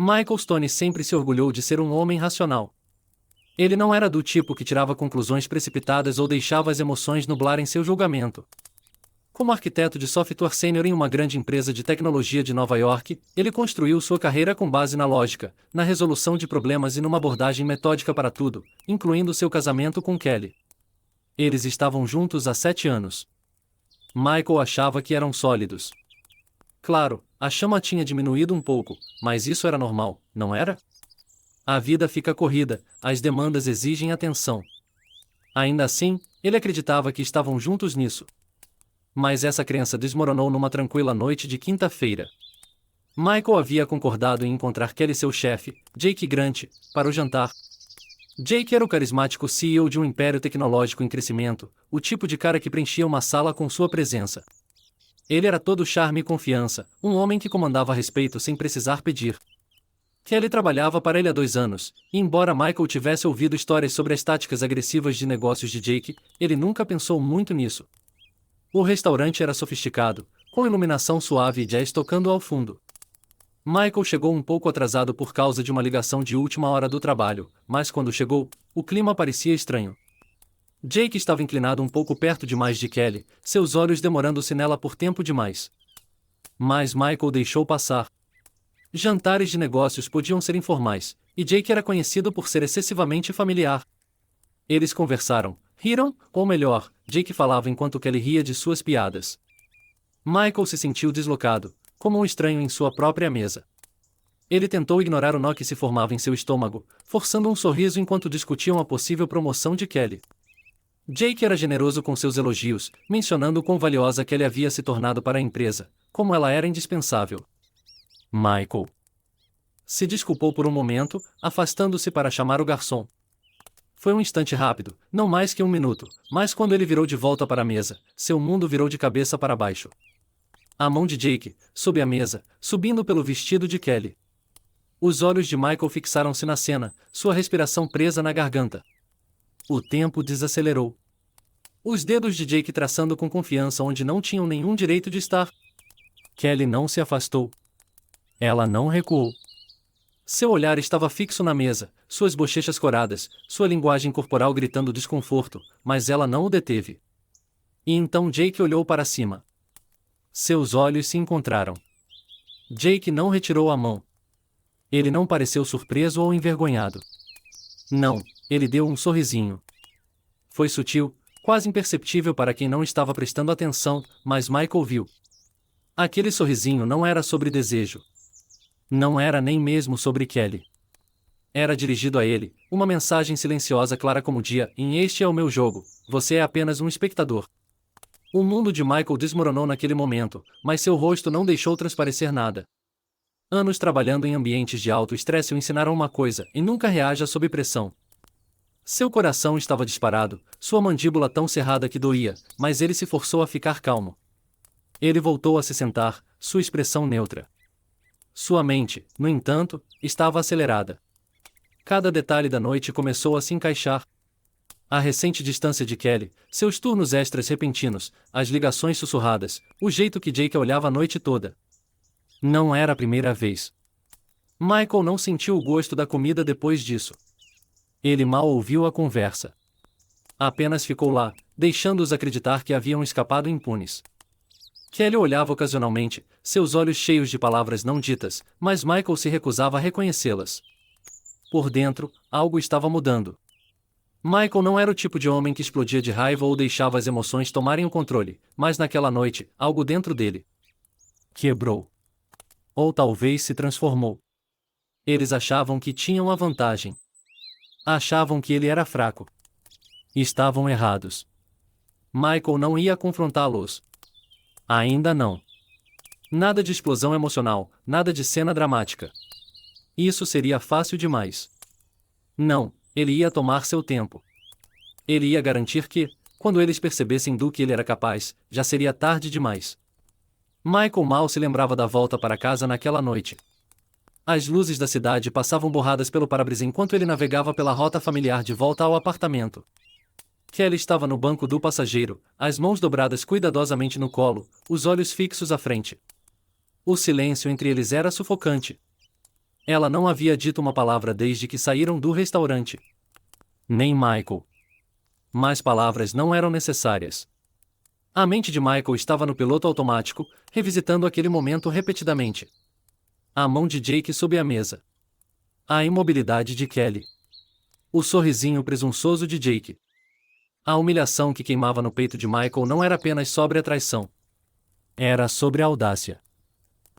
Michael Stone sempre se orgulhou de ser um homem racional. Ele não era do tipo que tirava conclusões precipitadas ou deixava as emoções nublarem seu julgamento. Como arquiteto de software sênior em uma grande empresa de tecnologia de Nova York, ele construiu sua carreira com base na lógica, na resolução de problemas e numa abordagem metódica para tudo, incluindo seu casamento com Kelly. Eles estavam juntos há 7 anos. Michael achava que eram sólidos. Claro, a chama tinha diminuído um pouco, mas isso era normal, não era? A vida fica corrida, as demandas exigem atenção. Ainda assim, ele acreditava que estavam juntos nisso. Mas essa crença desmoronou numa tranquila noite de quinta-feira. Michael havia concordado em encontrar Kelly e seu chefe, Jake Grant, para o jantar. Jake era o carismático CEO de um império tecnológico em crescimento, o tipo de cara que preenchia uma sala com sua presença. Ele era todo charme e confiança, um homem que comandava respeito sem precisar pedir. Kelly trabalhava para ele há 2 anos, e embora Michael tivesse ouvido histórias sobre as táticas agressivas de negócios de Jake, ele nunca pensou muito nisso. O restaurante era sofisticado, com iluminação suave e jazz tocando ao fundo. Michael chegou um pouco atrasado por causa de uma ligação de última hora do trabalho, mas quando chegou, o clima parecia estranho. Jake estava inclinado um pouco perto demais de Kelly, seus olhos demorando-se nela por tempo demais. Mas Michael deixou passar. Jantares de negócios podiam ser informais, e Jake era conhecido por ser excessivamente familiar. Eles conversaram, riram, ou melhor, Jake falava enquanto Kelly ria de suas piadas. Michael se sentiu deslocado, como um estranho em sua própria mesa. Ele tentou ignorar o nó que se formava em seu estômago, forçando um sorriso enquanto discutiam a possível promoção de Kelly. Jake era generoso com seus elogios, mencionando quão valiosa Kelly havia se tornado para a empresa, como ela era indispensável. Michael se desculpou por um momento, afastando-se para chamar o garçom. Foi um instante rápido, não mais que 1 minuto, mas quando ele virou de volta para a mesa, seu mundo virou de cabeça para baixo. A mão de Jake, sob a mesa, subindo pelo vestido de Kelly. Os olhos de Michael fixaram-se na cena, sua respiração presa na garganta. O tempo desacelerou. Os dedos de Jake traçando com confiança onde não tinham nenhum direito de estar. Kelly não se afastou. Ela não recuou. Seu olhar estava fixo na mesa, suas bochechas coradas, sua linguagem corporal gritando desconforto, mas ela não o deteve. E então Jake olhou para cima. Seus olhos se encontraram. Jake não retirou a mão. Ele não pareceu surpreso ou envergonhado. Não, ele deu um sorrisinho. Foi sutil, quase imperceptível para quem não estava prestando atenção, mas Michael viu. Aquele sorrisinho não era sobre desejo. Não era nem mesmo sobre Kelly. Era dirigido a ele, uma mensagem silenciosa clara como o dia, em este é o meu jogo, você é apenas um espectador. O mundo de Michael desmoronou naquele momento, mas seu rosto não deixou transparecer nada. Anos trabalhando em ambientes de alto estresse o ensinaram uma coisa, e nunca reaja sob pressão. Seu coração estava disparado, sua mandíbula tão cerrada que doía, mas ele se forçou a ficar calmo. Ele voltou a se sentar, sua expressão neutra. Sua mente, no entanto, estava acelerada. Cada detalhe da noite começou a se encaixar. A recente distância de Kelly, seus turnos extras repentinos, as ligações sussurradas, o jeito que Jake olhava a noite toda. Não era a primeira vez. Michael não sentiu o gosto da comida depois disso. Ele mal ouviu a conversa. Apenas ficou lá, deixando-os acreditar que haviam escapado impunes. Kelly olhava ocasionalmente, seus olhos cheios de palavras não ditas, mas Michael se recusava a reconhecê-las. Por dentro, algo estava mudando. Michael não era o tipo de homem que explodia de raiva ou deixava as emoções tomarem o controle, mas naquela noite, algo dentro dele quebrou. Ou talvez se transformou. Eles achavam que tinham a vantagem. Achavam que ele era fraco. Estavam errados. Michael não ia confrontá-los. Ainda não. Nada de explosão emocional, nada de cena dramática. Isso seria fácil demais. Não, ele ia tomar seu tempo. Ele ia garantir que, quando eles percebessem do que ele era capaz, já seria tarde demais. Michael mal se lembrava da volta para casa naquela noite. As luzes da cidade passavam borradas pelo para-brisa enquanto ele navegava pela rota familiar de volta ao apartamento. Kelly estava no banco do passageiro, as mãos dobradas cuidadosamente no colo, os olhos fixos à frente. O silêncio entre eles era sufocante. Ela não havia dito uma palavra desde que saíram do restaurante. Nem Michael. Mais palavras não eram necessárias. A mente de Michael estava no piloto automático, revisitando aquele momento repetidamente. A mão de Jake sob a mesa. A imobilidade de Kelly. O sorrisinho presunçoso de Jake. A humilhação que queimava no peito de Michael não era apenas sobre a traição. Era sobre a audácia.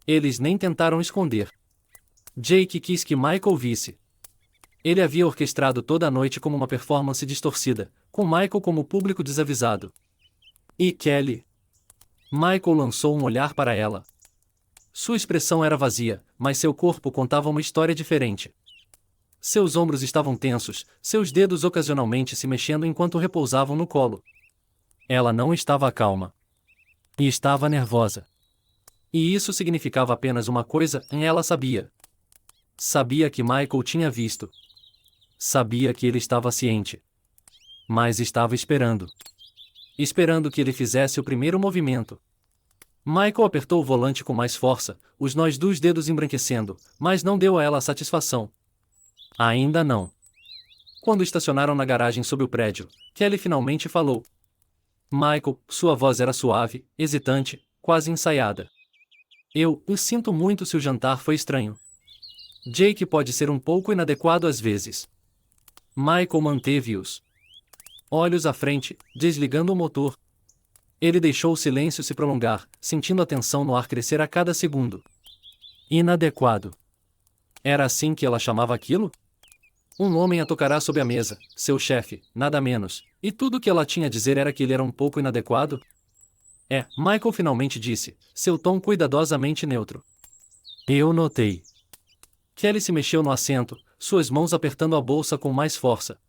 Eles nem tentaram esconder. Jake quis que Michael visse. Ele havia orquestrado toda a noite como uma performance distorcida, com Michael como público desavisado. E Kelly? Michael lançou um olhar para ela. Sua expressão era vazia, mas seu corpo contava uma história diferente. Seus ombros estavam tensos, seus dedos ocasionalmente se mexendo enquanto repousavam no colo. Ela não estava calma. E estava nervosa. E isso significava apenas uma coisa, ela sabia. Sabia que Michael tinha visto. Sabia que ele estava ciente. Mas estava esperando. Esperando que ele fizesse o primeiro movimento. Michael apertou o volante com mais força, os nós dos dedos embranquecendo, mas não deu a ela a satisfação. Ainda não. Quando estacionaram na garagem sob o prédio, Kelly finalmente falou. Michael, sua voz era suave, hesitante, quase ensaiada. Eu sinto muito se o jantar foi estranho. Jake pode ser um pouco inadequado às vezes. Michael manteve os olhos à frente, desligando o motor. Ele deixou o silêncio se prolongar, sentindo a tensão no ar crescer a cada segundo. Inadequado. Era assim que ela chamava aquilo? Um homem a tocará sob a mesa, seu chefe, nada menos, e tudo o que ela tinha a dizer era que ele era um pouco inadequado? Michael finalmente disse, seu tom cuidadosamente neutro. Eu notei. Kelly se mexeu no assento, suas mãos apertando a bolsa com mais força.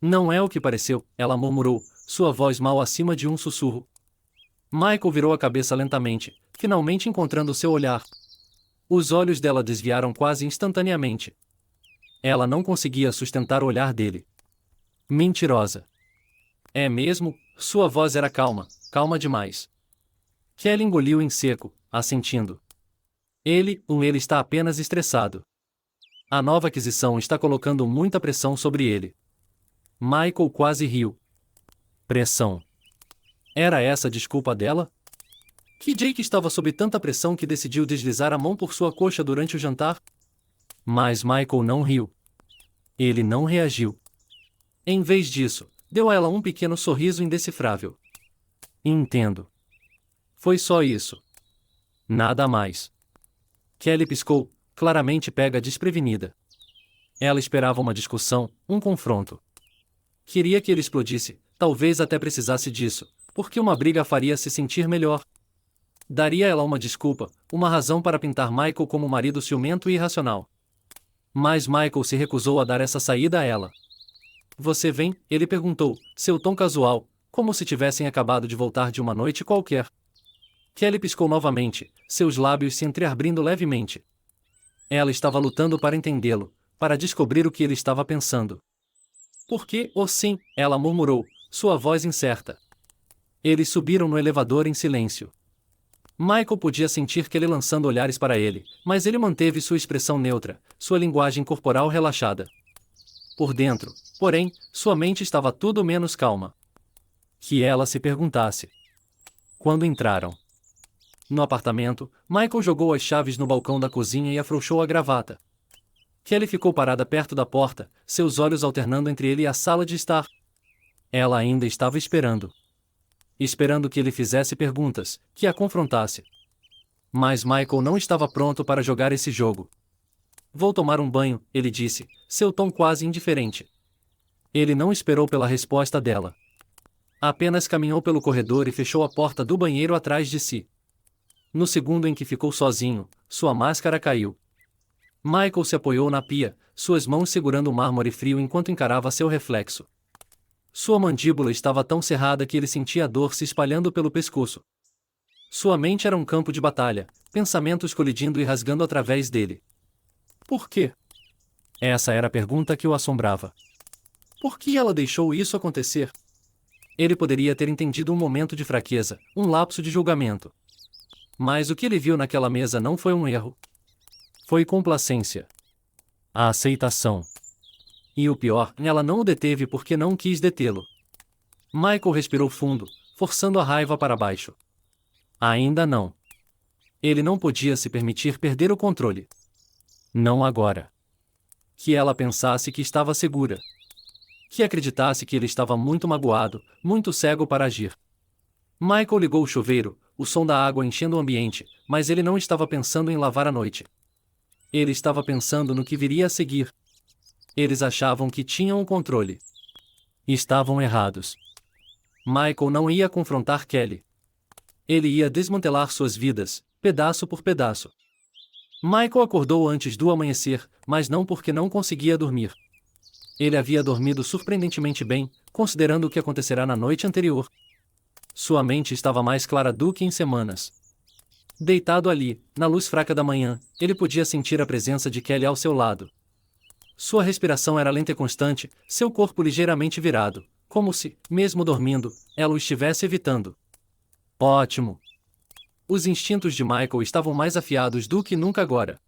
Não é o que pareceu, ela murmurou, sua voz mal acima de um sussurro. Michael virou a cabeça lentamente, finalmente encontrando seu olhar. Os olhos dela desviaram quase instantaneamente. Ela não conseguia sustentar o olhar dele. Mentirosa. É mesmo? Sua voz era calma, calma demais. Kelly engoliu em seco, assentindo. Ele está apenas estressado. A nova aquisição está colocando muita pressão sobre ele. Michael quase riu. Pressão. Era essa a desculpa dela? Que Jake estava sob tanta pressão que decidiu deslizar a mão por sua coxa durante o jantar? Mas Michael não riu. Ele não reagiu. Em vez disso, deu a ela um pequeno sorriso indecifrável. Entendo. Foi só isso. Nada mais. Kelly piscou, claramente pega desprevenida. Ela esperava uma discussão, um confronto. Queria que ele explodisse, talvez até precisasse disso, porque uma briga a faria se sentir melhor. Daria a ela uma desculpa, uma razão para pintar Michael como um marido ciumento e irracional. Mas Michael se recusou a dar essa saída a ela. Você vem? Ele perguntou, seu tom casual, como se tivessem acabado de voltar de uma noite qualquer. Kelly piscou novamente, seus lábios se entreabrindo levemente. Ela estava lutando para entendê-lo, para descobrir o que ele estava pensando. Por que, sim, ela murmurou, sua voz incerta. Eles subiram no elevador em silêncio. Michael podia sentir Kelly lançando olhares para ele, mas ele manteve sua expressão neutra, sua linguagem corporal relaxada. Por dentro, porém, sua mente estava tudo menos calma. Que ela se perguntasse. Quando entraram no apartamento, Michael jogou as chaves no balcão da cozinha e afrouxou a gravata. Kelly ficou parada perto da porta, seus olhos alternando entre ele e a sala de estar. Ela ainda estava esperando. Esperando que ele fizesse perguntas, que a confrontasse. Mas Michael não estava pronto para jogar esse jogo. Vou tomar um banho, ele disse, seu tom quase indiferente. Ele não esperou pela resposta dela. Apenas caminhou pelo corredor e fechou a porta do banheiro atrás de si. No segundo em que ficou sozinho, sua máscara caiu. Michael se apoiou na pia, suas mãos segurando o mármore frio enquanto encarava seu reflexo. Sua mandíbula estava tão cerrada que ele sentia a dor se espalhando pelo pescoço. Sua mente era um campo de batalha, pensamentos colidindo e rasgando através dele. Por quê? Essa era a pergunta que o assombrava. Por que ela deixou isso acontecer? Ele poderia ter entendido um momento de fraqueza, um lapso de julgamento. Mas o que ele viu naquela mesa não foi um erro. Foi complacência. A aceitação. E o pior, ela não o deteve porque não quis detê-lo. Michael respirou fundo, forçando a raiva para baixo. Ainda não. Ele não podia se permitir perder o controle. Não agora. Que ela pensasse que estava segura. Que acreditasse que ele estava muito magoado, muito cego para agir. Michael ligou o chuveiro, o som da água enchendo o ambiente, mas ele não estava pensando em lavar à noite. Ele estava pensando no que viria a seguir. Eles achavam que tinham o controle. Estavam errados. Michael não ia confrontar Kelly. Ele ia desmantelar suas vidas, pedaço por pedaço. Michael acordou antes do amanhecer, mas não porque não conseguia dormir. Ele havia dormido surpreendentemente bem, considerando o que acontecerá na noite anterior. Sua mente estava mais clara do que em semanas. Deitado ali, na luz fraca da manhã, ele podia sentir a presença de Kelly ao seu lado. Sua respiração era lenta e constante, seu corpo ligeiramente virado, como se, mesmo dormindo, ela o estivesse evitando. Ótimo! Os instintos de Michael estavam mais afiados do que nunca agora.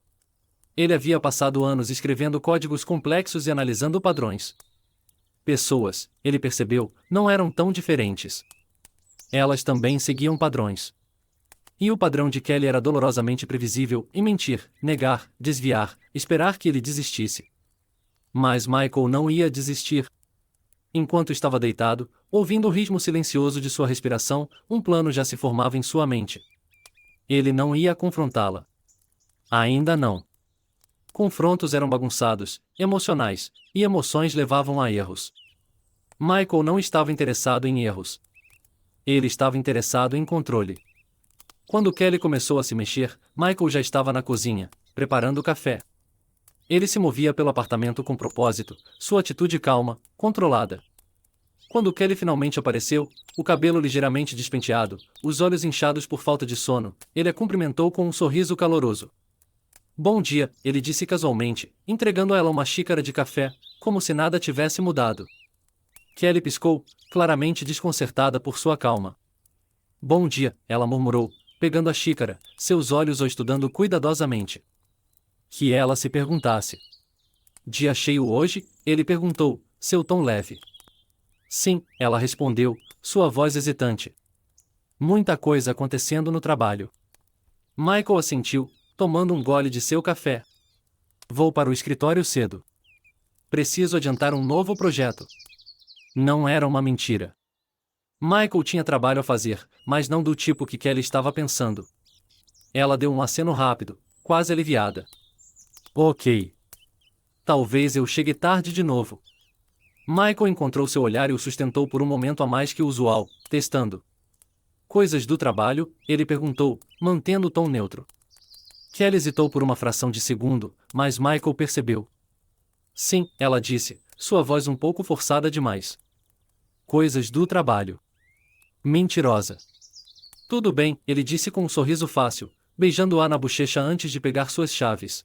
Ele havia passado anos escrevendo códigos complexos e analisando padrões. Pessoas, ele percebeu, não eram tão diferentes. Elas também seguiam padrões. E o padrão de Kelly era dolorosamente previsível, em mentir, negar, desviar, esperar que ele desistisse. Mas Michael não ia desistir. Enquanto estava deitado, ouvindo o ritmo silencioso de sua respiração, um plano já se formava em sua mente. Ele não ia confrontá-la. Ainda não. Confrontos eram bagunçados, emocionais, e emoções levavam a erros. Michael não estava interessado em erros. Ele estava interessado em controle. Quando Kelly começou a se mexer, Michael já estava na cozinha, preparando o café. Ele se movia pelo apartamento com propósito, sua atitude calma, controlada. Quando Kelly finalmente apareceu, o cabelo ligeiramente despenteado, os olhos inchados por falta de sono, ele a cumprimentou com um sorriso caloroso. Bom dia, ele disse casualmente, entregando a ela uma xícara de café, como se nada tivesse mudado. Kelly piscou, claramente desconcertada por sua calma. Bom dia, ela murmurou, pegando a xícara, seus olhos o estudando cuidadosamente. Que ela se perguntasse. Dia cheio hoje? Ele perguntou, seu tom leve. Sim, ela respondeu, sua voz hesitante. Muita coisa acontecendo no trabalho. Michael assentiu, tomando um gole de seu café. Vou para o escritório cedo. Preciso adiantar um novo projeto. Não era uma mentira. Michael tinha trabalho a fazer, mas não do tipo que Kelly estava pensando. Ela deu um aceno rápido, quase aliviada. Ok. Talvez eu chegue tarde de novo. Michael encontrou seu olhar e o sustentou por um momento a mais que o usual, testando. Coisas do trabalho? Ele perguntou, mantendo o tom neutro. Kelly hesitou por uma fração de segundo, mas Michael percebeu. Sim, ela disse, sua voz um pouco forçada demais. Coisas do trabalho. Mentirosa. Tudo bem, ele disse com um sorriso fácil, beijando-a na bochecha antes de pegar suas chaves.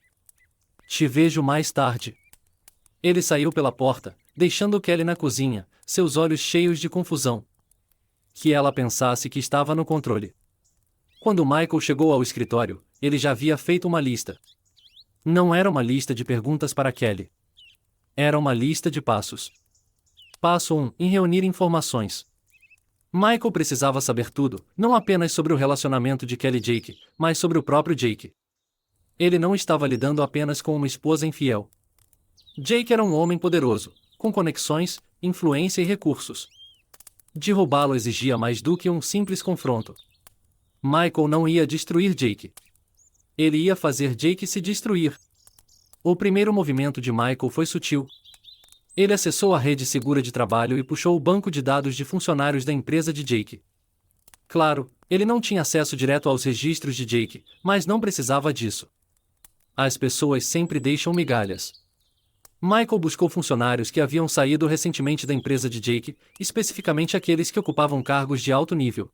Te vejo mais tarde. Ele saiu pela porta, deixando Kelly na cozinha, seus olhos cheios de confusão. Que ela pensasse que estava no controle. Quando Michael chegou ao escritório, ele já havia feito uma lista. Não era uma lista de perguntas para Kelly. Era uma lista de passos. Passo 1. Em reunir informações. Michael precisava saber tudo, não apenas sobre o relacionamento de Kelly e Jake, mas sobre o próprio Jake. Ele não estava lidando apenas com uma esposa infiel. Jake era um homem poderoso, com conexões, influência e recursos. Derrubá-lo exigia mais do que um simples confronto. Michael não ia destruir Jake. Ele ia fazer Jake se destruir. O primeiro movimento de Michael foi sutil. Ele acessou a rede segura de trabalho e puxou o banco de dados de funcionários da empresa de Jake. Claro, ele não tinha acesso direto aos registros de Jake, mas não precisava disso. As pessoas sempre deixam migalhas. Michael buscou funcionários que haviam saído recentemente da empresa de Jake, especificamente aqueles que ocupavam cargos de alto nível.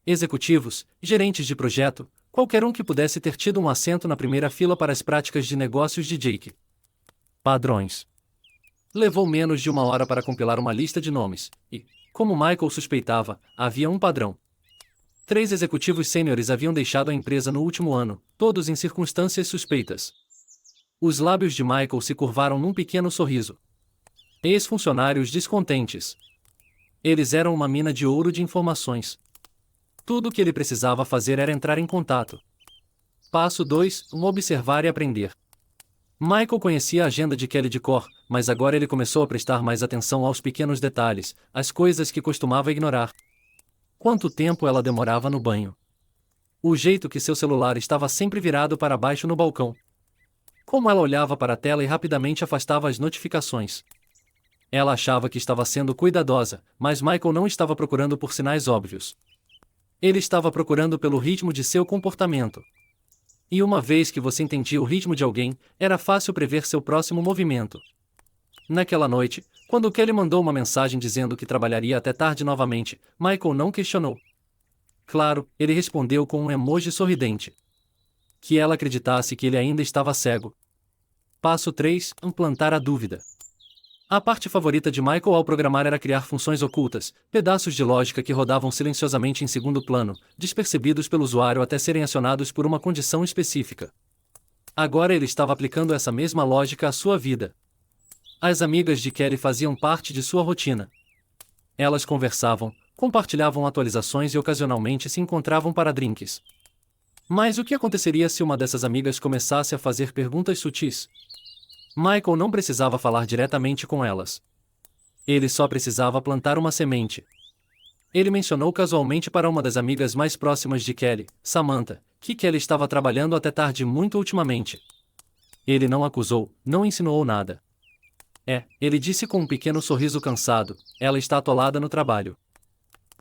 Executivos, gerentes de projeto, qualquer um que pudesse ter tido um assento na primeira fila para as práticas de negócios de Jake. Padrões. Levou menos de 1 hora para compilar uma lista de nomes, e, como Michael suspeitava, havia um padrão. 3 executivos sêniores haviam deixado a empresa no último ano, todos em circunstâncias suspeitas. Os lábios de Michael se curvaram num pequeno sorriso. Ex-funcionários descontentes. Eles eram uma mina de ouro de informações. Tudo o que ele precisava fazer era entrar em contato. Passo 2. Observar e aprender. Michael conhecia a agenda de Kelly de cor, mas agora ele começou a prestar mais atenção aos pequenos detalhes, às coisas que costumava ignorar. Quanto tempo ela demorava no banho. O jeito que seu celular estava sempre virado para baixo no balcão. Como ela olhava para a tela e rapidamente afastava as notificações. Ela achava que estava sendo cuidadosa, mas Michael não estava procurando por sinais óbvios. Ele estava procurando pelo ritmo de seu comportamento. E uma vez que você entendia o ritmo de alguém, era fácil prever seu próximo movimento. Naquela noite, quando Kelly mandou uma mensagem dizendo que trabalharia até tarde novamente, Michael não questionou. Claro, ele respondeu com um emoji sorridente. Que ela acreditasse que ele ainda estava cego. Passo 3. Implantar a dúvida. A parte favorita de Michael ao programar era criar funções ocultas, pedaços de lógica que rodavam silenciosamente em segundo plano, despercebidos pelo usuário até serem acionados por uma condição específica. Agora ele estava aplicando essa mesma lógica à sua vida. As amigas de Kelly faziam parte de sua rotina. Elas conversavam, compartilhavam atualizações e ocasionalmente se encontravam para drinks. Mas o que aconteceria se uma dessas amigas começasse a fazer perguntas sutis? Michael não precisava falar diretamente com elas. Ele só precisava plantar uma semente. Ele mencionou casualmente para uma das amigas mais próximas de Kelly, Samantha, que Kelly estava trabalhando até tarde muito ultimamente. Ele não acusou, não insinuou nada. Ele disse com um pequeno sorriso cansado, ela está atolada no trabalho.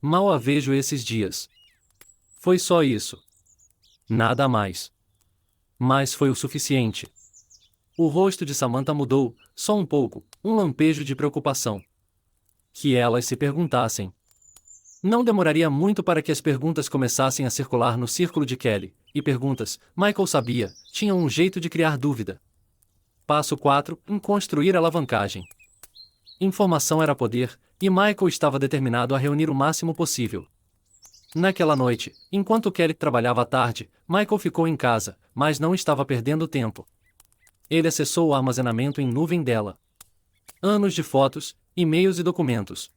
Mal a vejo esses dias. Foi só isso. Nada mais. Mas foi o suficiente. O rosto de Samantha mudou, só um pouco, um lampejo de preocupação. Que elas se perguntassem. Não demoraria muito para que as perguntas começassem a circular no círculo de Kelly, e perguntas, Michael sabia, tinham um jeito de criar dúvida. Passo 4. Construir alavancagem. Informação era poder, e Michael estava determinado a reunir o máximo possível. Naquela noite, enquanto Kelly trabalhava à tarde, Michael ficou em casa, mas não estava perdendo tempo. Ele acessou o armazenamento em nuvem dela. Anos de fotos, e-mails e documentos.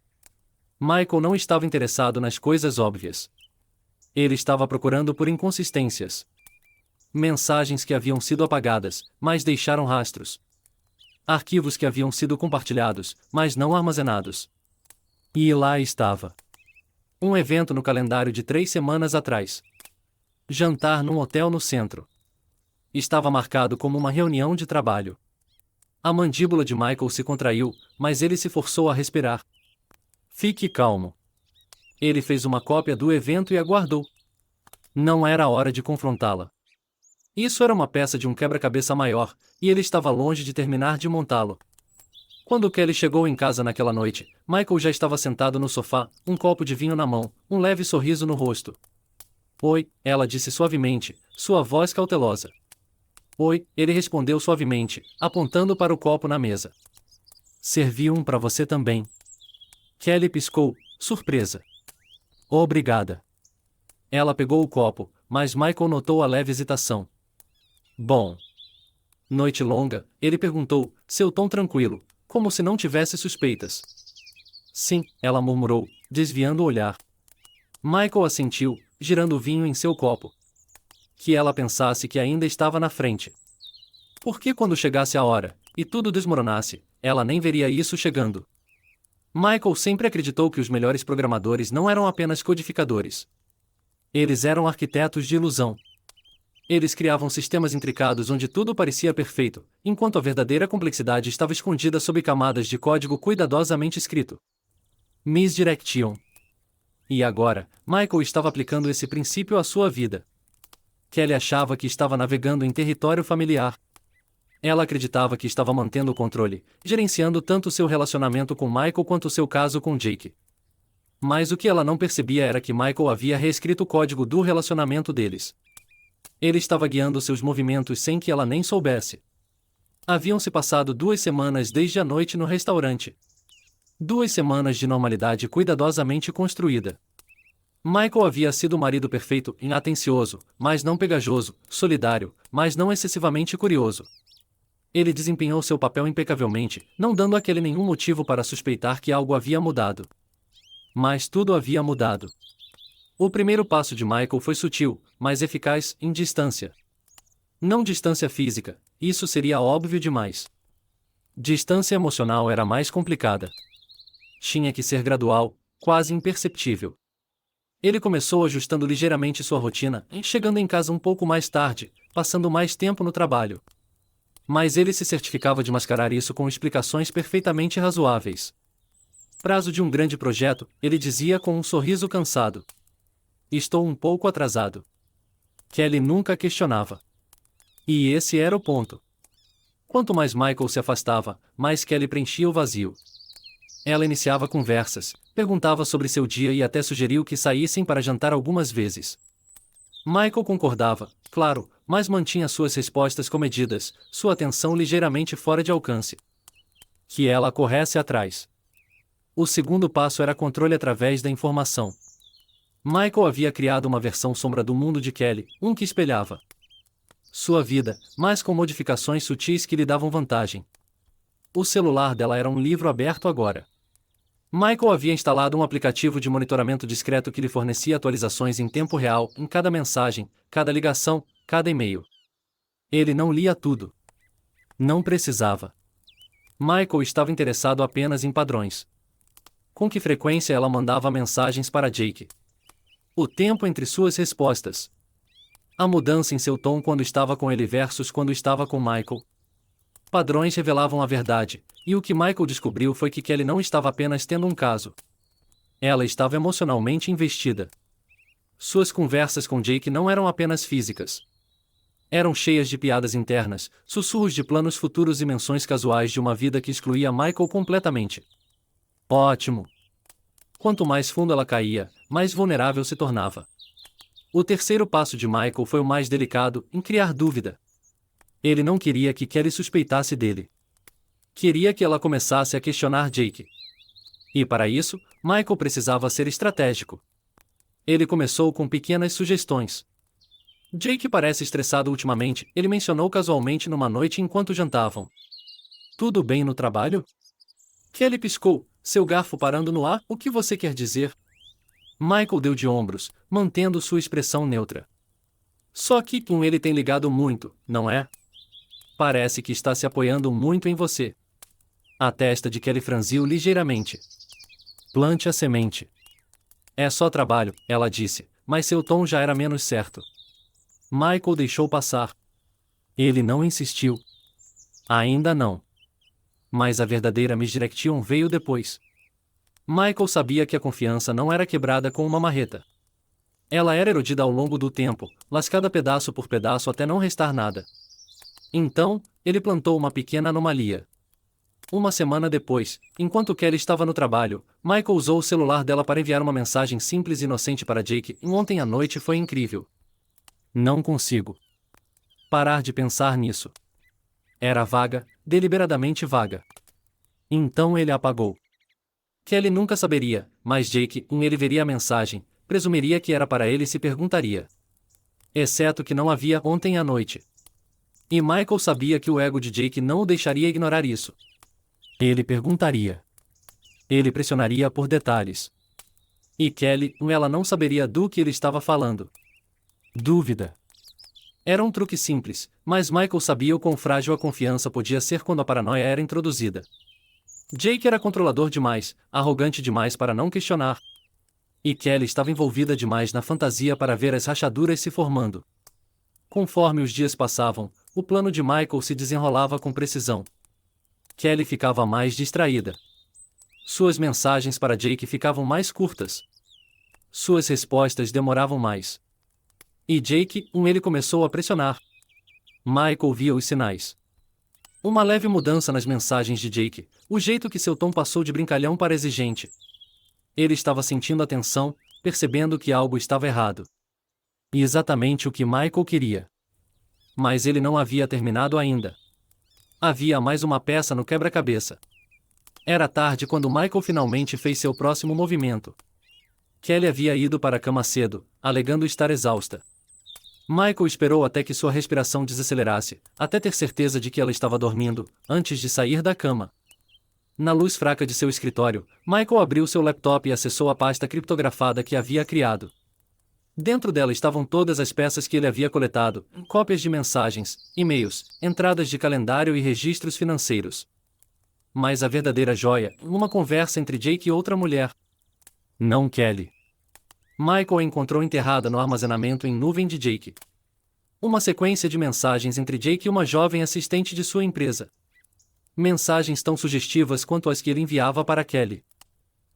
Michael não estava interessado nas coisas óbvias. Ele estava procurando por inconsistências. Mensagens que haviam sido apagadas, mas deixaram rastros. Arquivos que haviam sido compartilhados, mas não armazenados. E lá estava. Um evento no calendário de 3 semanas atrás. Jantar num hotel no centro. Estava marcado como uma reunião de trabalho. A mandíbula de Michael se contraiu, mas ele se forçou a respirar. Fique calmo. Ele fez uma cópia do evento e aguardou. Não era a hora de confrontá-la. Isso era uma peça de um quebra-cabeça maior, e ele estava longe de terminar de montá-lo. Quando Kelly chegou em casa naquela noite, Michael já estava sentado no sofá, um copo de vinho na mão, um leve sorriso no rosto. Oi, ela disse suavemente, sua voz cautelosa. Oi, ele respondeu suavemente, apontando para o copo na mesa. Servi um para você também. Kelly piscou, surpresa. Obrigada. Ela pegou o copo, mas Michael notou a leve hesitação. Bom. Noite longa, ele perguntou, seu tom tranquilo, como se não tivesse suspeitas. Sim, ela murmurou, desviando o olhar. Michael assentiu, girando o vinho em seu copo. Que ela pensasse que ainda estava na frente. Porque quando chegasse a hora, e tudo desmoronasse, ela nem veria isso chegando. Michael sempre acreditou que os melhores programadores não eram apenas codificadores. Eles eram arquitetos de ilusão. Eles criavam sistemas intricados onde tudo parecia perfeito, enquanto a verdadeira complexidade estava escondida sob camadas de código cuidadosamente escrito. Misdirection. E agora, Michael estava aplicando esse princípio à sua vida. Kelly achava que estava navegando em território familiar. Ela acreditava que estava mantendo o controle, gerenciando tanto seu relacionamento com Michael quanto seu caso com Jake. Mas o que ela não percebia era que Michael havia reescrito o código do relacionamento deles. Ele estava guiando seus movimentos sem que ela nem soubesse. Haviam se passado 2 semanas desde a noite no restaurante. 2 semanas de normalidade cuidadosamente construída. Michael havia sido o marido perfeito e atencioso, mas não pegajoso, solidário, mas não excessivamente curioso. Ele desempenhou seu papel impecavelmente, não dando àquele nenhum motivo para suspeitar que algo havia mudado. Mas tudo havia mudado. O primeiro passo de Michael foi sutil, mas eficaz, em distância. Não distância física, isso seria óbvio demais. Distância emocional era mais complicada. Tinha que ser gradual, quase imperceptível. Ele começou ajustando ligeiramente sua rotina, chegando em casa um pouco mais tarde, passando mais tempo no trabalho. Mas ele se certificava de mascarar isso com explicações perfeitamente razoáveis. Prazo de um grande projeto, ele dizia com um sorriso cansado. Estou um pouco atrasado. Kelly nunca questionava. E esse era o ponto. Quanto mais Michael se afastava, mais Kelly preenchia o vazio. Ela iniciava conversas, perguntava sobre seu dia e até sugeriu que saíssem para jantar algumas vezes. Michael concordava, claro, mas mantinha suas respostas comedidas, sua atenção ligeiramente fora de alcance. Que ela corresse atrás. O segundo passo era controle através da informação. Michael havia criado uma versão sombra do mundo de Kelly, um que espelhava sua vida, mas com modificações sutis que lhe davam vantagem. O celular dela era um livro aberto agora. Michael havia instalado um aplicativo de monitoramento discreto que lhe fornecia atualizações em tempo real, em cada mensagem, cada ligação, cada e-mail. Ele não lia tudo. Não precisava. Michael estava interessado apenas em padrões. Com que frequência ela mandava mensagens para Jake? O tempo entre suas respostas. A mudança em seu tom quando estava com ele versus quando estava com Michael. Padrões revelavam a verdade, e o que Michael descobriu foi que Kelly não estava apenas tendo um caso. Ela estava emocionalmente investida. Suas conversas com Jake não eram apenas físicas. Eram cheias de piadas internas, sussurros de planos futuros e menções casuais de uma vida que excluía Michael completamente. Ótimo! Quanto mais fundo ela caía, mais vulnerável se tornava. O terceiro passo de Michael foi o mais delicado, em criar dúvida. Ele não queria que Kelly suspeitasse dele. Queria que ela começasse a questionar Jake. E para isso, Michael precisava ser estratégico. Ele começou com pequenas sugestões. Jake parece estressado ultimamente, ele mencionou casualmente numa noite enquanto jantavam. Tudo bem no trabalho? Kelly piscou, seu garfo parando no ar, o que você quer dizer? Michael deu de ombros, mantendo sua expressão neutra. Só que com ele tem ligado muito, não é? Parece que está se apoiando muito em você. A testa de Kelly franziu ligeiramente. Plante a semente. É só trabalho, ela disse, mas seu tom já era menos certo. Michael deixou passar. Ele não insistiu. Ainda não. Mas a verdadeira misdirection veio depois. Michael sabia que a confiança não era quebrada com uma marreta. Ela era erodida ao longo do tempo, lascada pedaço por pedaço até não restar nada. Então, ele plantou uma pequena anomalia. Uma semana depois, enquanto Kelly estava no trabalho, Michael usou o celular dela para enviar uma mensagem simples e inocente para Jake. Ontem à noite foi incrível. Não consigo parar de pensar nisso. Era vaga, deliberadamente vaga. Então ele apagou. Kelly nunca saberia, mas Jake, ele veria a mensagem, presumiria que era para ele e se perguntaria. Exceto que não havia ontem à noite. E Michael sabia que o ego de Jake não o deixaria ignorar isso. Ele perguntaria. Ele pressionaria por detalhes. E Kelly, ela não saberia do que ele estava falando. Dúvida. Era um truque simples, mas Michael sabia o quão frágil a confiança podia ser quando a paranoia era introduzida. Jake era controlador demais, arrogante demais para não questionar. E Kelly estava envolvida demais na fantasia para ver as rachaduras se formando. Conforme os dias passavam, o plano de Michael se desenrolava com precisão. Kelly ficava mais distraída. Suas mensagens para Jake ficavam mais curtas. Suas respostas demoravam mais. E Jake, ele começou a pressionar. Michael via os sinais. Uma leve mudança nas mensagens de Jake, o jeito que seu tom passou de brincalhão para exigente. Ele estava sentindo a tensão, percebendo que algo estava errado. E exatamente o que Michael queria. Mas ele não havia terminado ainda. Havia mais uma peça no quebra-cabeça. Era tarde quando Michael finalmente fez seu próximo movimento. Kelly havia ido para a cama cedo, alegando estar exausta. Michael esperou até que sua respiração desacelerasse, até ter certeza de que ela estava dormindo, antes de sair da cama. Na luz fraca de seu escritório, Michael abriu seu laptop e acessou a pasta criptografada que havia criado. Dentro dela estavam todas as peças que ele havia coletado, cópias de mensagens, e-mails, entradas de calendário e registros financeiros. Mas a verdadeira joia, uma conversa entre Jake e outra mulher. Não Kelly. Michael a encontrou enterrada no armazenamento em nuvem de Jake. Uma sequência de mensagens entre Jake e uma jovem assistente de sua empresa. Mensagens tão sugestivas quanto as que ele enviava para Kelly.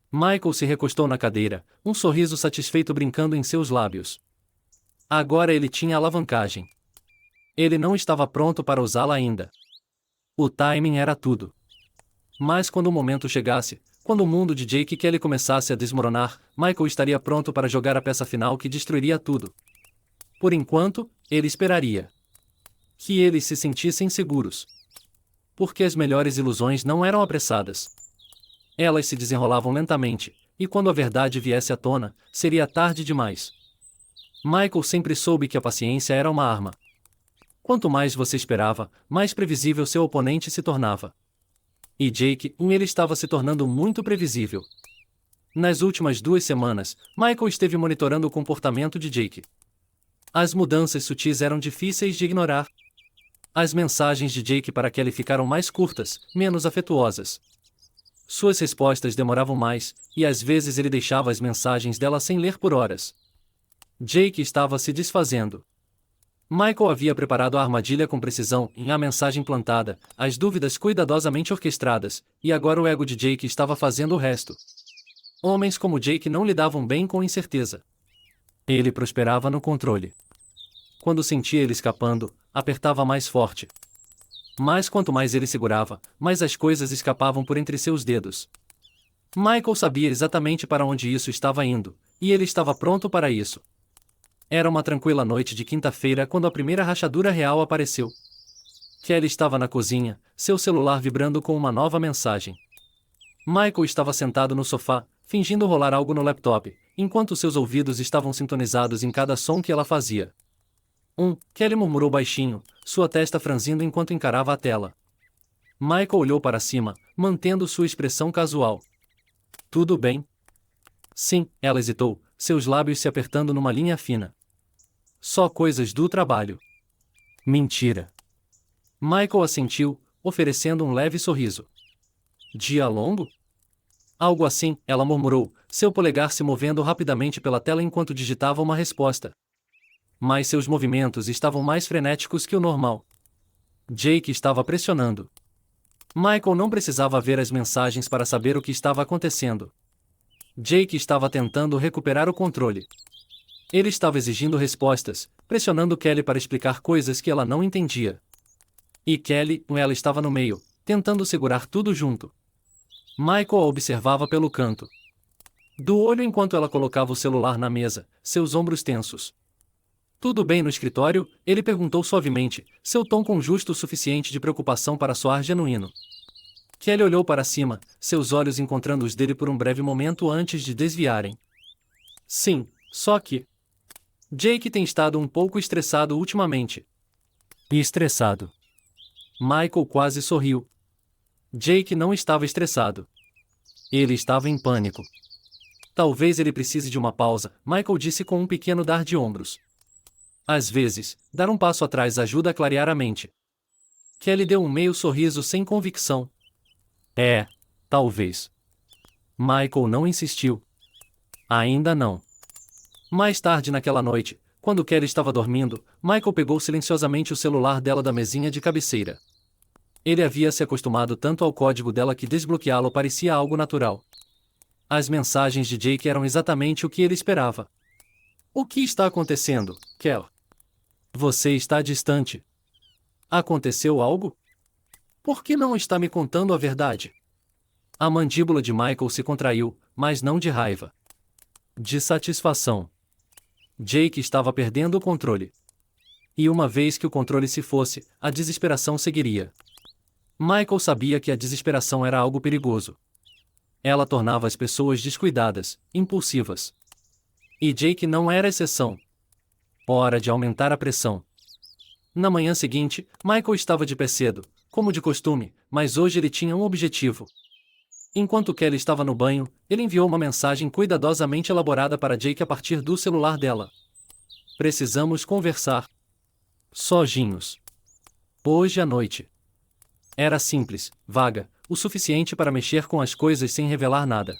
Michael se recostou na cadeira, um sorriso satisfeito brincando em seus lábios. Agora ele tinha alavancagem. Ele não estava pronto para usá-la ainda. O timing era tudo. Mas quando o momento chegasse, quando o mundo de Jake e Kelly começasse a desmoronar, Michael estaria pronto para jogar a peça final que destruiria tudo. Por enquanto, ele esperaria que eles se sentissem seguros. Porque as melhores ilusões não eram apressadas. Elas se desenrolavam lentamente, e quando a verdade viesse à tona, seria tarde demais. Michael sempre soube que a paciência era uma arma. Quanto mais você esperava, mais previsível seu oponente se tornava. E Jake, ele estava se tornando muito previsível. Nas últimas 2 semanas, Michael esteve monitorando o comportamento de Jake. As mudanças sutis eram difíceis de ignorar. As mensagens de Jake para Kelly ficaram mais curtas, menos afetuosas. Suas respostas demoravam mais, e às vezes ele deixava as mensagens dela sem ler por horas. Jake estava se desfazendo. Michael havia preparado a armadilha com precisão, em a mensagem plantada, as dúvidas cuidadosamente orquestradas, e agora o ego de Jake estava fazendo o resto. Homens como Jake não lidavam bem com incerteza. Ele prosperava no controle. Quando sentia ele escapando, apertava mais forte. Mas quanto mais ele segurava, mais as coisas escapavam por entre seus dedos. Michael sabia exatamente para onde isso estava indo, e ele estava pronto para isso. Era uma tranquila noite de quinta-feira quando a primeira rachadura real apareceu. Kelly estava na cozinha, seu celular vibrando com uma nova mensagem. Michael estava sentado no sofá, fingindo rolar algo no laptop, enquanto seus ouvidos estavam sintonizados em cada som que ela fazia. Kelly murmurou baixinho, sua testa franzindo enquanto encarava a tela. Michael olhou para cima, mantendo sua expressão casual. Tudo bem? Sim, ela hesitou, seus lábios se apertando numa linha fina. Só coisas do trabalho. Mentira. Michael assentiu, oferecendo um leve sorriso. Dia longo? Algo assim, ela murmurou, seu polegar se movendo rapidamente pela tela enquanto digitava uma resposta. Mas seus movimentos estavam mais frenéticos que o normal. Jake estava pressionando. Michael não precisava ver as mensagens para saber o que estava acontecendo. Jake estava tentando recuperar o controle. Ele estava exigindo respostas, pressionando Kelly para explicar coisas que ela não entendia. E Kelly, ela estava no meio, tentando segurar tudo junto. Michael a observava pelo canto do olho enquanto ela colocava o celular na mesa, seus ombros tensos. Tudo bem no escritório? Ele perguntou suavemente, seu tom com justo o suficiente de preocupação para soar genuíno. Kelly olhou para cima, seus olhos encontrando os dele por um breve momento antes de desviarem. Sim, só que Jake tem estado um pouco estressado ultimamente. E estressado? Michael quase sorriu. Jake não estava estressado. Ele estava em pânico. Talvez ele precise de uma pausa, Michael disse com um pequeno dar de ombros. Às vezes, dar um passo atrás ajuda a clarear a mente. Kelly deu um meio sorriso sem convicção. Talvez. Michael não insistiu. Ainda não. Mais tarde naquela noite, quando Kelly estava dormindo, Michael pegou silenciosamente o celular dela da mesinha de cabeceira. Ele havia se acostumado tanto ao código dela que desbloqueá-lo parecia algo natural. As mensagens de Jake eram exatamente o que ele esperava. O que está acontecendo, Kel? Você está distante. Aconteceu algo? Por que não está me contando a verdade? A mandíbula de Michael se contraiu, mas não de raiva. De satisfação. Jake estava perdendo o controle. E uma vez que o controle se fosse, a desesperação seguiria. Michael sabia que a desesperação era algo perigoso. Ela tornava as pessoas descuidadas, impulsivas. E Jake não era exceção. Hora de aumentar a pressão. Na manhã seguinte, Michael estava de pé cedo, como de costume, mas hoje ele tinha um objetivo. Enquanto Kelly estava no banho, ele enviou uma mensagem cuidadosamente elaborada para Jake a partir do celular dela. Precisamos conversar. Sozinhos. Hoje à noite. Era simples, vaga, o suficiente para mexer com as coisas sem revelar nada.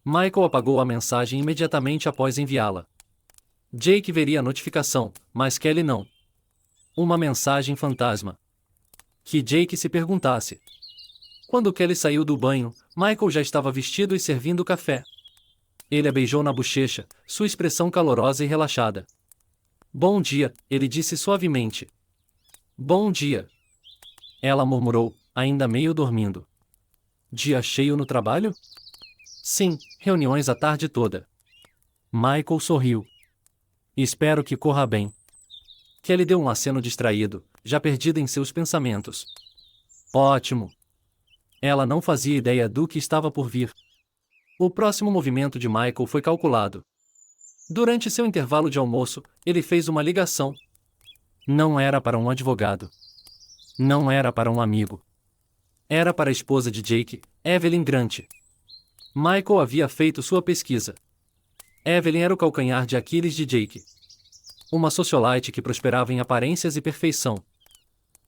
Michael apagou a mensagem imediatamente após enviá-la. Jake veria a notificação, mas Kelly não. Uma mensagem fantasma. Que Jake se perguntasse. Quando Kelly saiu do banho, Michael já estava vestido e servindo café. Ele a beijou na bochecha, sua expressão calorosa e relaxada. Bom dia, ele disse suavemente. Bom dia. Ela murmurou, ainda meio dormindo. Dia cheio no trabalho? Sim, reuniões a tarde toda. Michael sorriu. Espero que corra bem. Kelly deu um aceno distraído, já perdida em seus pensamentos. Ótimo. Ela não fazia ideia do que estava por vir. O próximo movimento de Michael foi calculado. Durante seu intervalo de almoço, ele fez uma ligação. Não era para um advogado. Não era para um amigo. Era para a esposa de Jake, Evelyn Grant. Michael havia feito sua pesquisa. Evelyn era o calcanhar de Aquiles de Jake. Uma socialite que prosperava em aparências e perfeição.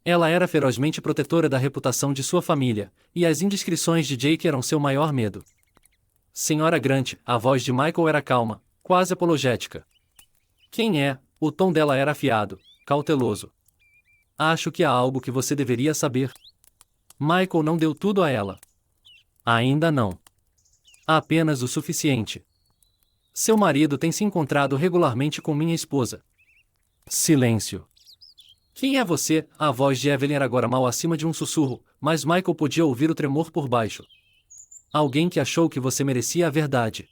Ela era ferozmente protetora da reputação de sua família, e as indiscrições de Jake eram seu maior medo. Senhora Grant, a voz de Michael era calma, quase apologética. Quem é? O tom dela era afiado, cauteloso. Acho que há algo que você deveria saber. Michael não deu tudo a ela. Ainda não. Apenas o suficiente. Seu marido tem se encontrado regularmente com minha esposa. Silêncio. Quem é você? A voz de Evelyn era agora mal acima de um sussurro, mas Michael podia ouvir o tremor por baixo. Alguém que achou que você merecia a verdade.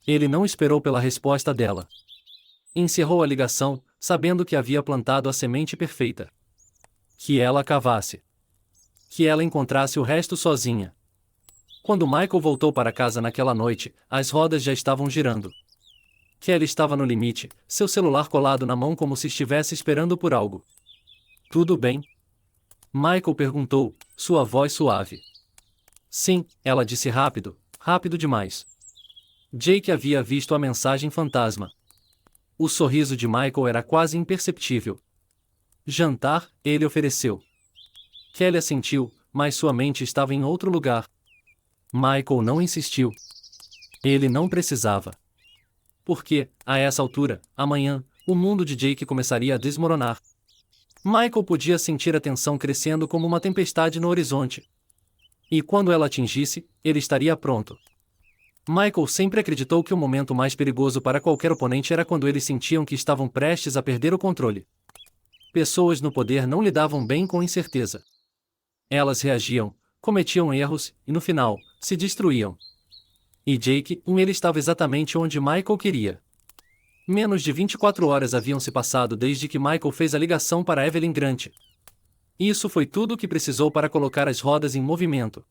Ele não esperou pela resposta dela. Encerrou a ligação, sabendo que havia plantado a semente perfeita. Que ela cavasse. Que ela encontrasse o resto sozinha. Quando Michael voltou para casa naquela noite, as rodas já estavam girando. Kelly estava no limite, seu celular colado na mão como se estivesse esperando por algo. Tudo bem? Michael perguntou, sua voz suave. Sim, ela disse rápido, rápido demais. Jake havia visto a mensagem fantasma. O sorriso de Michael era quase imperceptível. Jantar, ele ofereceu. Kelly assentiu, mas sua mente estava em outro lugar. Michael não insistiu. Ele não precisava. Porque, a essa altura, amanhã, o mundo de Jake começaria a desmoronar. Michael podia sentir a tensão crescendo como uma tempestade no horizonte. E quando ela atingisse, ele estaria pronto. Michael sempre acreditou que o momento mais perigoso para qualquer oponente era quando eles sentiam que estavam prestes a perder o controle. Pessoas no poder não lidavam bem com incerteza. Elas reagiam, cometiam erros e, no final, se destruíam. E Jake, ele estava exatamente onde Michael queria. Menos de 24 horas haviam se passado desde que Michael fez a ligação para Evelyn Grant. Isso foi tudo o que precisou para colocar as rodas em movimento.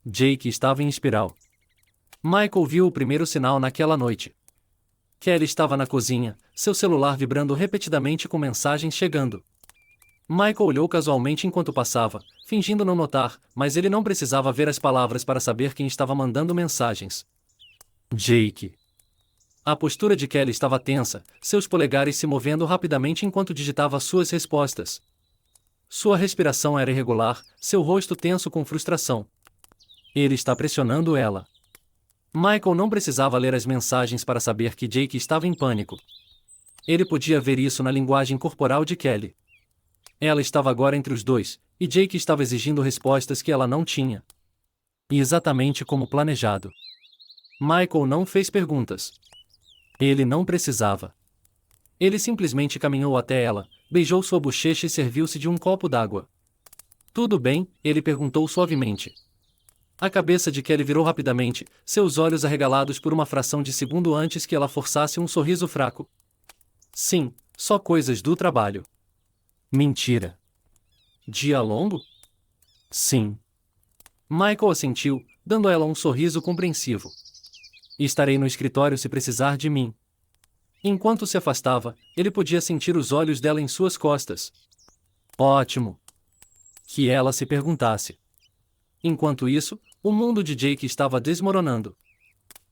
Jake estava em espiral. Michael viu o primeiro sinal naquela noite. Kelly estava na cozinha, seu celular vibrando repetidamente com mensagens chegando. Michael olhou casualmente enquanto passava, fingindo não notar, mas ele não precisava ver as palavras para saber quem estava mandando mensagens. Jake. A postura de Kelly estava tensa, seus polegares se movendo rapidamente enquanto digitava suas respostas. Sua respiração era irregular, seu rosto tenso com frustração. Ele está pressionando ela. Michael não precisava ler as mensagens para saber que Jake estava em pânico. Ele podia ver isso na linguagem corporal de Kelly. Ela estava agora entre os dois, e Jake estava exigindo respostas que ela não tinha. E exatamente como planejado. Michael não fez perguntas. Ele não precisava. Ele simplesmente caminhou até ela, beijou sua bochecha e serviu-se de um copo d'água. Tudo bem? Ele perguntou suavemente. A cabeça de Kelly virou rapidamente, seus olhos arregalados por uma fração de segundo antes que ela forçasse um sorriso fraco. Sim, só coisas do trabalho. Mentira. Dia longo? Sim. Michael assentiu, dando a ela um sorriso compreensivo. Estarei no escritório se precisar de mim. Enquanto se afastava, ele podia sentir os olhos dela em suas costas. Ótimo! Que ela se perguntasse. Enquanto isso, o mundo de Jake estava desmoronando.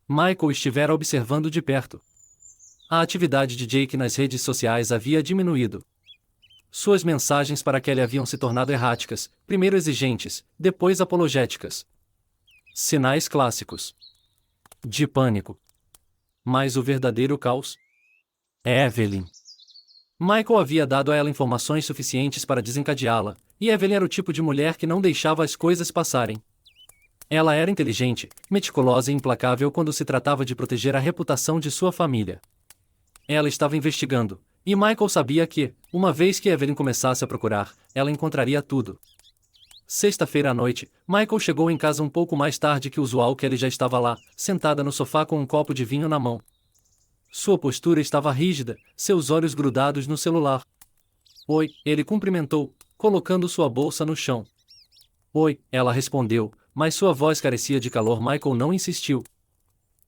Michael estivera observando de perto. A atividade de Jake nas redes sociais havia diminuído. Suas mensagens para Kelly haviam se tornado erráticas, primeiro exigentes, depois apologéticas. Sinais clássicos de pânico. Mas o verdadeiro caos? Evelyn. Michael havia dado a ela informações suficientes para desencadeá-la, e Evelyn era o tipo de mulher que não deixava as coisas passarem. Ela era inteligente, meticulosa e implacável quando se tratava de proteger a reputação de sua família. Ela estava investigando, e Michael sabia que, uma vez que Evelyn começasse a procurar, ela encontraria tudo. Sexta-feira à noite, Michael chegou em casa um pouco mais tarde que o usual. Kelly já estava lá, sentada no sofá com um copo de vinho na mão. Sua postura estava rígida, seus olhos grudados no celular. Oi, ele cumprimentou, colocando sua bolsa no chão. Oi, ela respondeu, mas sua voz carecia de calor. Michael não insistiu.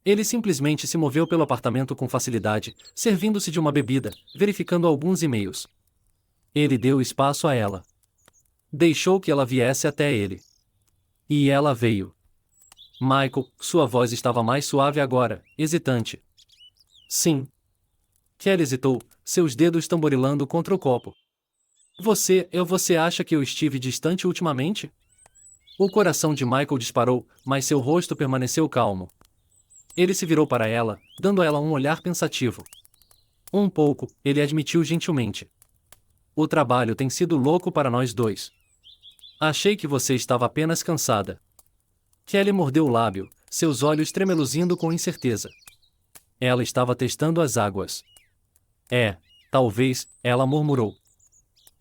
Ele simplesmente se moveu pelo apartamento com facilidade, servindo-se de uma bebida, verificando alguns e-mails. Ele deu espaço a ela. Deixou que ela viesse até ele. E ela veio. Michael, sua voz estava mais suave agora, hesitante. Sim. Kelly hesitou, seus dedos tamborilando contra o copo. Você acha que eu estive distante ultimamente? O coração de Michael disparou, mas seu rosto permaneceu calmo. Ele se virou para ela, dando a ela um olhar pensativo. Um pouco, ele admitiu gentilmente. O trabalho tem sido louco para nós dois. Achei que você estava apenas cansada. Kelly mordeu o lábio, seus olhos tremeluzindo com incerteza. Ela estava testando as águas. Talvez, ela murmurou.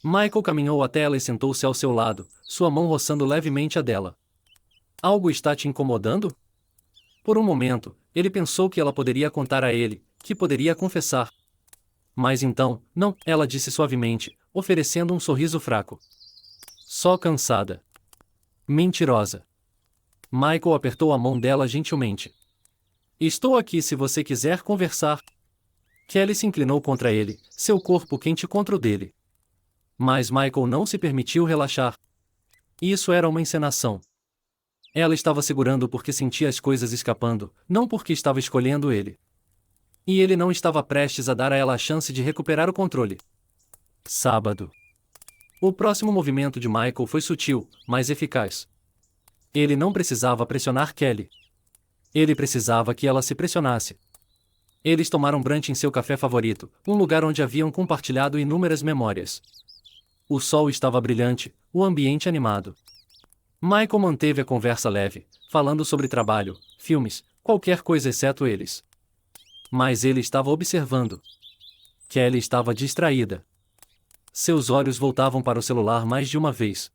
Michael caminhou até ela e sentou-se ao seu lado, sua mão roçando levemente a dela. Algo está te incomodando? Por um momento, ele pensou que ela poderia contar a ele, que poderia confessar. Mas então, não, ela disse suavemente, oferecendo um sorriso fraco. Só cansada. Mentirosa. Michael apertou a mão dela gentilmente. Estou aqui se você quiser conversar. Kelly se inclinou contra ele, seu corpo quente contra o dele. Mas Michael não se permitiu relaxar. Isso era uma encenação. Ela estava segurando porque sentia as coisas escapando, não porque estava escolhendo ele. E ele não estava prestes a dar a ela a chance de recuperar o controle. Sábado. O próximo movimento de Michael foi sutil, mas eficaz. Ele não precisava pressionar Kelly. Ele precisava que ela se pressionasse. Eles tomaram brunch em seu café favorito, um lugar onde haviam compartilhado inúmeras memórias. O sol estava brilhante, o ambiente animado. Michael manteve a conversa leve, falando sobre trabalho, filmes, qualquer coisa exceto eles. Mas ele estava observando. Kelly estava distraída. Seus olhos voltavam para o celular mais de uma vez.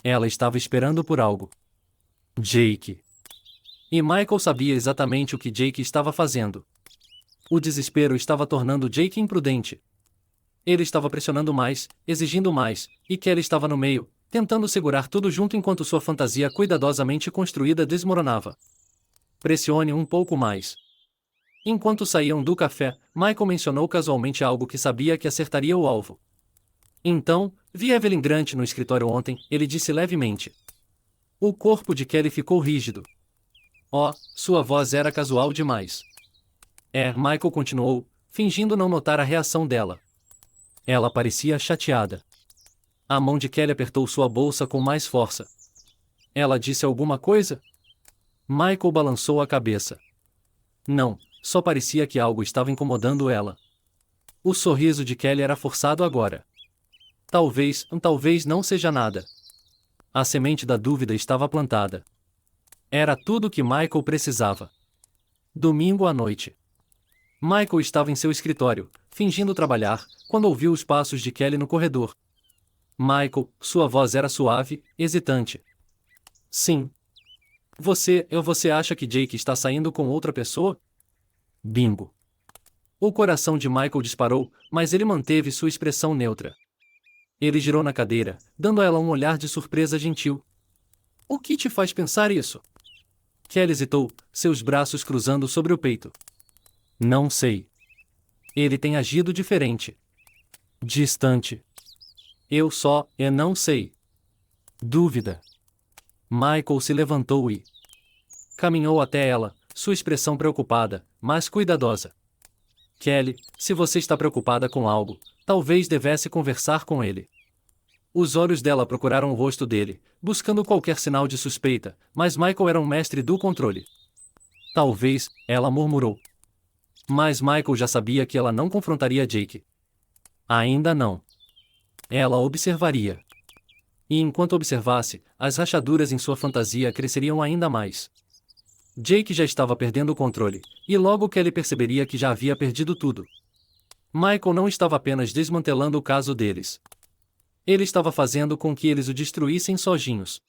Ela estava esperando por algo. Jake. E Michael sabia exatamente o que Jake estava fazendo. O desespero estava tornando Jake imprudente. Ele estava pressionando mais, exigindo mais, e Kelly estava no meio, tentando segurar tudo junto enquanto sua fantasia cuidadosamente construída desmoronava. Pressione um pouco mais. Enquanto saíam do café, Michael mencionou casualmente algo que sabia que acertaria o alvo. Então, vi Evelyn Grant no escritório ontem, ele disse levemente. O corpo de Kelly ficou rígido. Sua voz era casual demais. Michael continuou, fingindo não notar a reação dela. Ela parecia chateada. A mão de Kelly apertou sua bolsa com mais força. Ela disse alguma coisa? Michael balançou a cabeça. Não, só parecia que algo estava incomodando ela. O sorriso de Kelly era forçado agora. Talvez não seja nada. A semente da dúvida estava plantada. Era tudo o que Michael precisava. Domingo à noite. Michael estava em seu escritório, fingindo trabalhar, quando ouviu os passos de Kelly no corredor. Michael, sua voz era suave, hesitante. Sim. Você acha que Jake está saindo com outra pessoa? Bingo. O coração de Michael disparou, mas ele manteve sua expressão neutra. Ele girou na cadeira, dando a ela um olhar de surpresa gentil. O que te faz pensar isso? Kelly hesitou, seus braços cruzando sobre o peito. Não sei. Ele tem agido diferente. Distante. Eu não sei. Dúvida. Michael se levantou e caminhou até ela, sua expressão preocupada, mas cuidadosa. Kelly, se você está preocupada com algo, talvez devesse conversar com ele. Os olhos dela procuraram o rosto dele, buscando qualquer sinal de suspeita, mas Michael era um mestre do controle. Talvez, ela murmurou. Mas Michael já sabia que ela não confrontaria Jake. Ainda não. Ela observaria. E enquanto observasse, as rachaduras em sua fantasia cresceriam ainda mais. Jake já estava perdendo o controle, e logo Kelly perceberia que já havia perdido tudo. Michael não estava apenas desmantelando o caso deles. Ele estava fazendo com que eles o destruíssem sozinhos.